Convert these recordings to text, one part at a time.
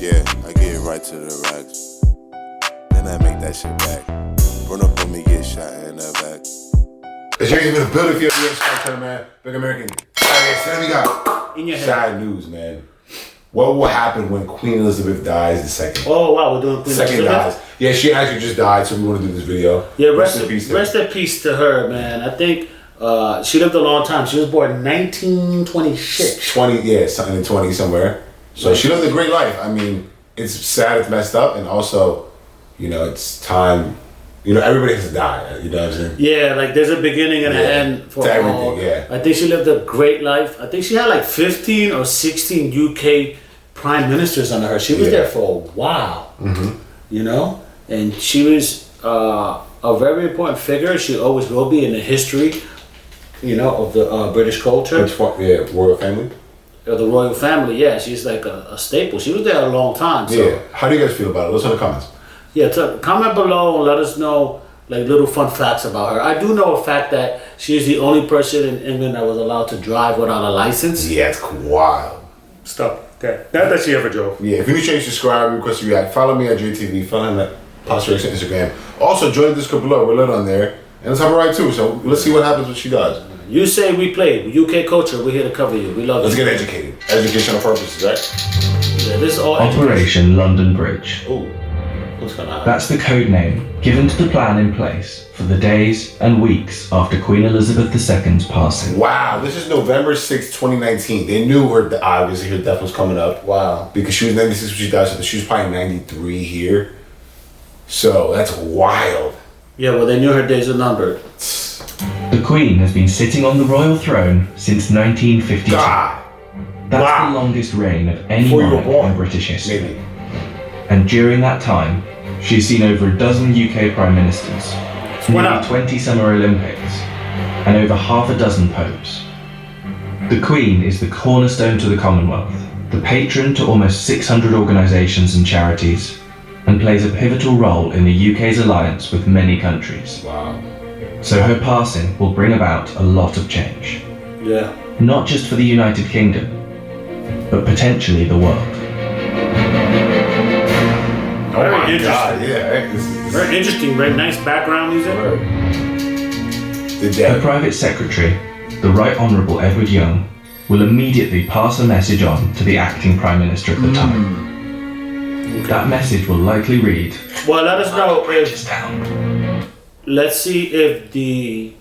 Yeah, I get right to the racks. Then I make that shit back. Run up on me, get shot in the back. It's your in the building for your Sky man. Big American. Alright, we got In your head. sad news, man. What will happen when Queen Elizabeth dies the second? Oh wow, we're doing Queen Second Elizabeth? dies. Yeah, she actually just died, so we want to do this video. Yeah, rest in to peace to her, man. I think she lived a long time. She was born in 1926. 20, yeah, something in 20 somewhere. So she lived a great life. I mean, it's sad, it's messed up, and also, you know, it's time. You know, everybody has to die. You know what I'm saying? Yeah, like there's a beginning and an end for to all. everything. Yeah. I think she lived a great life. I think she had like 15 or 16 UK prime ministers under her. She was there for a while. Mm-hmm. You know, and she was a very important figure. She always will be in the history, you know, of the British culture. Royal family. Of the royal family. Yeah, she's like a staple. She was there a long time. So. Yeah. How do you guys feel about it? Let's know in the comments. Yeah, comment below and let us know like little fun facts about her. I do know a fact that she is the only person in England that was allowed to drive without a license. Yeah, it's wild. Stop. Okay. Not that she ever drove. Yeah, if you need to change, subscribe, request to react, follow me at JTV, follow him at Posturation Instagram. Also, join the Discord below. We're lit on there. And let's have her right too. So let's see what happens when she does. You say we play UK culture. We're here to cover you. We love Let's you. get educated. Educational purposes, right? Yeah, this is all Operation London Bridge. Ooh. What's going on? That's the code name given to the plan in place for the days and weeks after Queen Elizabeth II's passing. Wow, this is November 6th, 2019. They knew obviously her death was coming up. Wow. Because she was 96 when she died, so she was probably 93 here. So that's wild. Yeah, well, they knew her days were numbered. The Queen has been sitting on the royal throne since 1952. God. That's Wow. the longest reign of any Before you were monarch born. in British history. Maybe. And during that time, she's seen over a dozen UK prime ministers, nearly 20 Summer Olympics, and over half a dozen popes. The Queen is the cornerstone to the Commonwealth, the patron to almost 600 organisations and charities, and plays a pivotal role in the UK's alliance with many countries. Wow. So her passing will bring about a lot of change. Yeah. Not just for the United Kingdom, but potentially the world. Oh Very my interesting. God, yeah. This Very interesting. Very nice background music. The Her death. private secretary, the Right Honourable Edward Young, will immediately pass a message on to the acting Prime Minister at the time. That message will likely read, Well, let us know "Bridge down." Let's see if the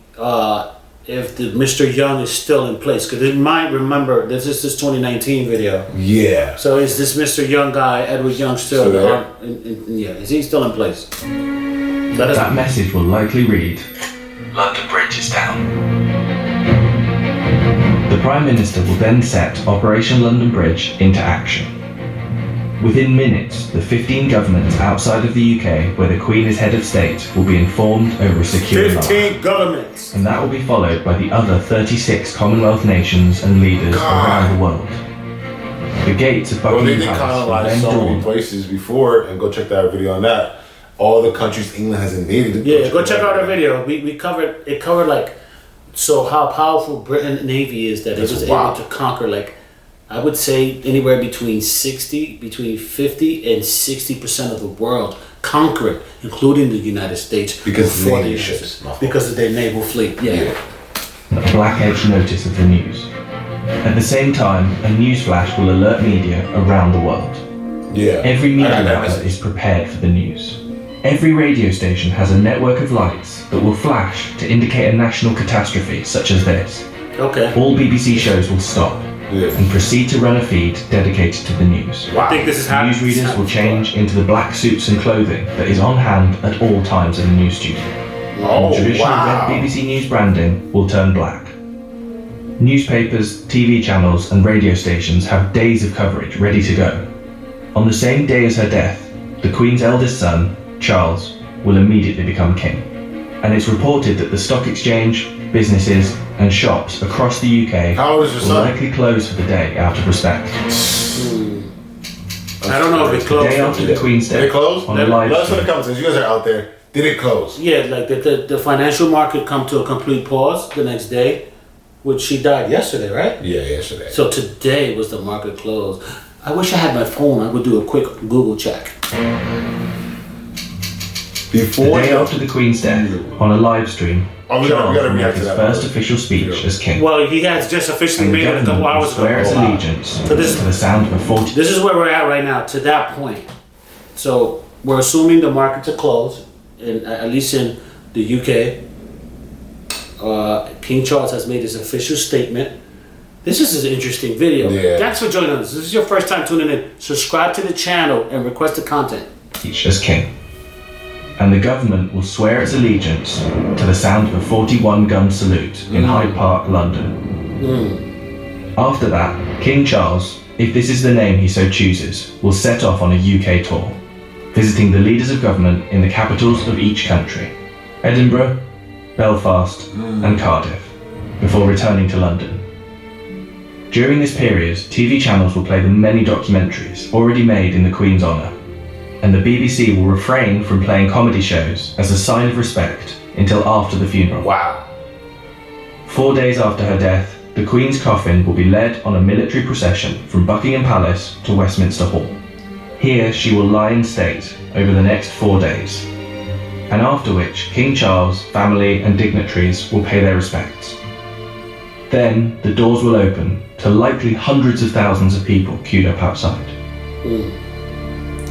Mr. Young is still in place, because it might remember this is this 2019 video. Yeah. So is this Mr. Young guy, Edward Young, still Still there? yeah? Is he still in place? Let us That message will likely read, "London Bridge is down." The Prime Minister will then set Operation London Bridge into action. Within minutes, the 15 governments outside of the UK where the Queen is head of state will be informed over a secure line. 15 governments. And that will be followed by the other 36 Commonwealth nations and leaders around the world. The gates of Well, they Buckingham did Palace will colonize then so many dawn. places before, and go check that video on that. All the countries England has invaded. Yeah, go check out our video. We covered it. Covered like so how powerful Britain Navy is that it That's was wild. able to conquer like. I would say anywhere between 50 and 60% of the world, conquer it, including the United States. Because of before Navy the United ships. States. Because of their naval fleet. Yeah. A black edge notice of the news. At the same time, a news flash will alert media around the world. Yeah. Every I media got that outlet message. is prepared for the news. Every radio station has a network of lights that will flash to indicate a national catastrophe such as this. Okay. All BBC shows will stop Yeah. and proceed to run a feed dedicated to the news. I think this is how Newsreaders will change into the black suits and clothing that is on hand at all times in the news studio. Oh, And traditional wow. red BBC News branding will turn black. Newspapers, TV channels and radio stations have days of coverage ready to go. On the same day as her death, the Queen's eldest son, Charles, will immediately become king. And it's reported that the stock exchange, businesses and shops across the UK How old is your will son? likely close for the day out of respect. I don't know if it The day after closed. the Queen's Did it death, close? on a live Let us know in stream, the comments. You guys are out there. Did it close? Yeah, like the financial market come to a complete pause the next day, which she died yesterday, right? Yeah, yesterday. So today was the market close. I wish I had my phone. I would do a quick Google check. The Before day after the Queen's death, on a live stream, we Charles gotta will make react to his that. first official speech as king. Well, he has just officially And the made it a couple government will hours swear its ago. allegiance So this- to the sound of a 40. This is where we're at right now, to that point. So we're assuming the markets are closed, at least in the UK. King Charles has made his official statement. This is an interesting video. Yeah. Thanks for joining us. This is your first time tuning in. Subscribe to the channel and request the content. Speech as king. And the government will swear its allegiance to the sound of a 41-gun salute in Hyde Park, London. After that, King Charles, if this is the name he so chooses, will set off on a UK tour, visiting the leaders of government in the capitals of each country, Edinburgh, Belfast, and Cardiff, before returning to London. During this period, TV channels will play the many documentaries already made in the Queen's honour, and the BBC will refrain from playing comedy shows as a sign of respect until after the funeral. Wow. 4 days after her death, the Queen's coffin will be led on a military procession from Buckingham Palace to Westminster Hall. Here she will lie in state over the next 4 days, and after which King Charles, family and dignitaries will pay their respects. Then the doors will open to likely hundreds of thousands of people queued up outside.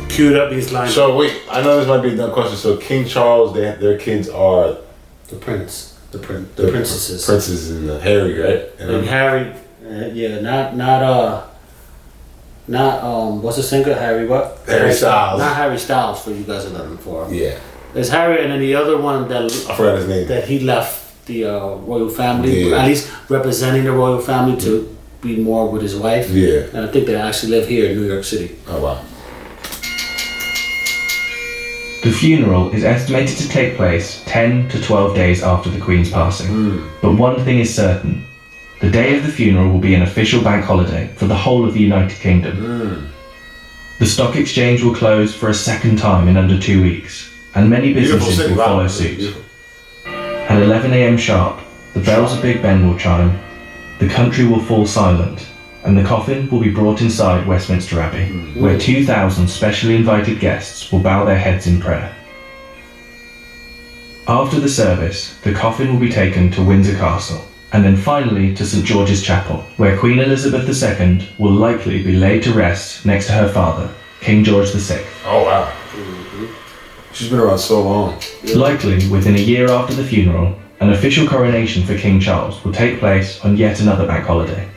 Queued up these lines. So wait, I know this might be a dumb question. So King Charles, their kids are The prince, the princesses. Princess and Harry, right? And Harry, not what's the singer? Harry what? Harry Styles. Not Harry Styles for you guys are looking for. Yeah, There's Harry, and then the other one I forgot his name. that he left the royal family, Yeah. at least representing the royal family to be more with his wife. Yeah. And I think they actually live here in New York City. Oh wow. The funeral is estimated to take place 10 to 12 days after the Queen's passing. But one thing is certain. The day of the funeral will be an official bank holiday for the whole of the United Kingdom. The stock exchange will close for a second time in under 2 weeks, and many businesses will follow suit. At 11 a.m. sharp, the bells of Big Ben will chime, the country will fall silent, and the coffin will be brought inside Westminster Abbey, where 2,000 specially invited guests will bow their heads in prayer. After the service, the coffin will be taken to Windsor Castle, and then finally to St George's Chapel, where Queen Elizabeth II will likely be laid to rest next to her father, King George VI. Oh wow. She's been around so long. Likely within a year after the funeral, an official coronation for King Charles will take place on yet another bank holiday.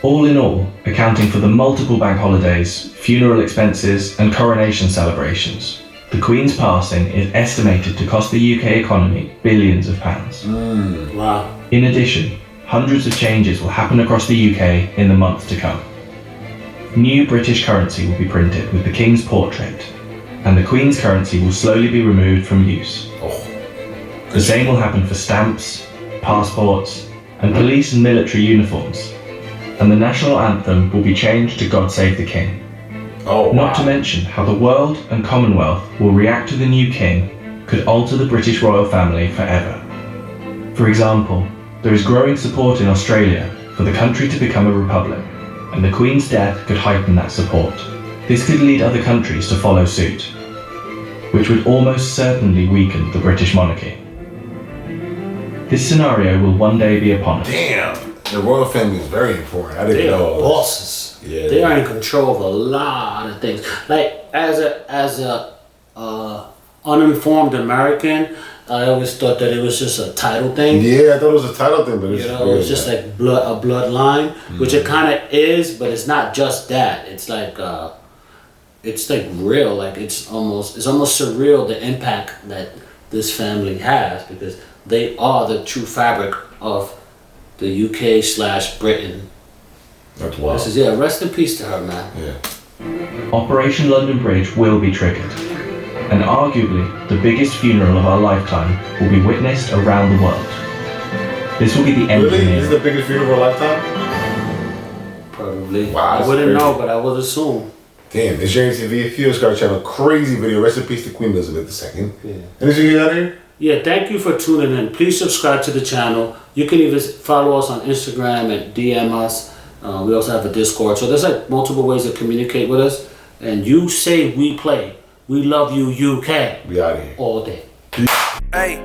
All in all, accounting for the multiple bank holidays, funeral expenses and coronation celebrations, the Queen's passing is estimated to cost the UK economy billions of pounds. Wow. In addition, hundreds of changes will happen across the UK in the months to come. New British currency will be printed with the King's portrait, and the Queen's currency will slowly be removed from use. The same will happen for stamps, passports, and police and military uniforms, and the national anthem will be changed to God Save the King. Oh wow. Not to mention how the world and Commonwealth will react to the new king could alter the British royal family forever. For example, there is growing support in Australia for the country to become a republic, and the Queen's death could heighten that support. This could lead other countries to follow suit, which would almost certainly weaken the British monarchy. This scenario will one day be upon us. Damn. The royal family is very important. I didn't They are know. bosses. Yeah. They are in control of a lot of things. Like as a uninformed American, I always thought that it was just a title thing. Yeah, I thought it was a title thing, but it's You know, it's just like a bloodline, which it kind of is, but it's not just that. It's like real. Like it's almost surreal the impact that this family has, because they are the true fabric of the UK/Britain. That's wild. This is rest in peace to her, man. Yeah. Operation London Bridge will be triggered, and arguably the biggest funeral of our lifetime will be witnessed around the world. This will be the end of Really? the This is era. the biggest funeral of a lifetime? Probably. Wow, I that's wouldn't crazy. know, but I would assume. Damn, it's James TV. If you Scar Channel, crazy video. Rest in peace to Queen Elizabeth II. Yeah. Anything you got here? Yeah, thank you for tuning in. Please subscribe to the channel. You can even follow us on Instagram and DM us We also have a Discord. So there's like multiple ways to communicate with us. And you say we play. We love you, UK. We out of here. All day. Hey,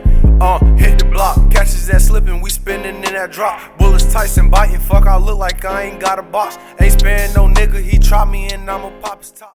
hit the block. Catches that slipping, we spinning in that drop. Bullets Tyson biting, fuck, I look like I ain't got a box. Ain't sparing no nigga, he try me and I'ma pop his top.